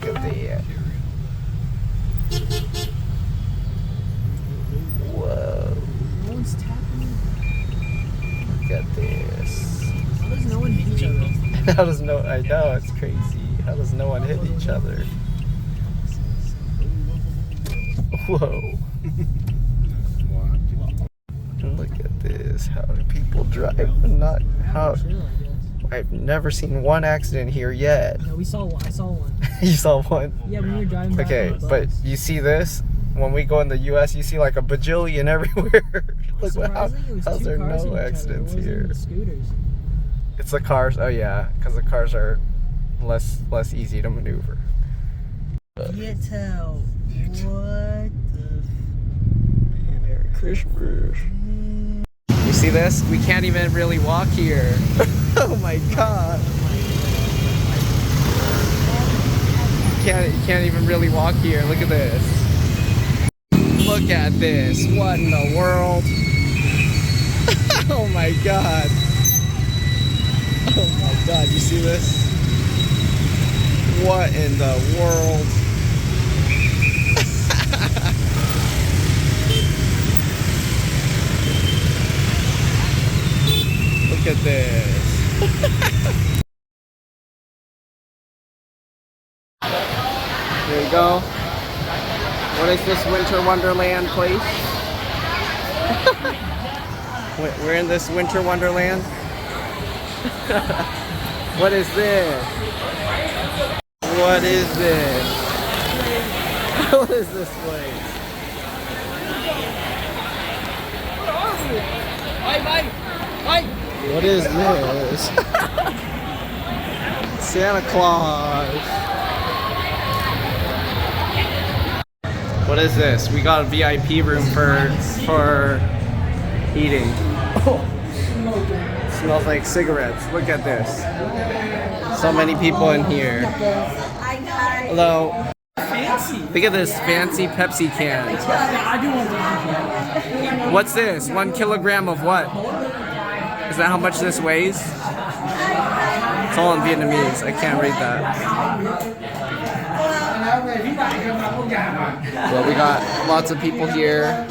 Look at that. Whoa. No one's tapping. Look at this. How does no one hit each other? How does I know, it's crazy. How does no one hit each other? Whoa. Look at this. How do people drive? I've never seen one accident here yet. No, we saw one. I saw one. You saw one? Yeah, when we were driving back. Okay, but you see this? When we go in the US, you see like a bajillion everywhere. Like, how's there no accidents here? Scooters. It's the cars. Oh yeah, because the cars are less easy to maneuver. Can't tell. What the? Merry Christmas. You see this? We can't even really walk here. Oh my god. You can't even really walk here. Look at this. Look at this. What in the world? Oh my god. Oh my god, you see this? What in the world? Look at this. There you go. What is this Winter Wonderland place? We're in this Winter Wonderland. What is this? What is this? What is this place? What is this? Santa Claus. What is this? We got a VIP room for eating. Oh, smells like cigarettes. Look at this. So many people in here. Hello. Look at this fancy Pepsi can. What's this? 1 kilogram of what? Is that how much this weighs? It's all in Vietnamese. I can't read that. Well, we got lots of people here.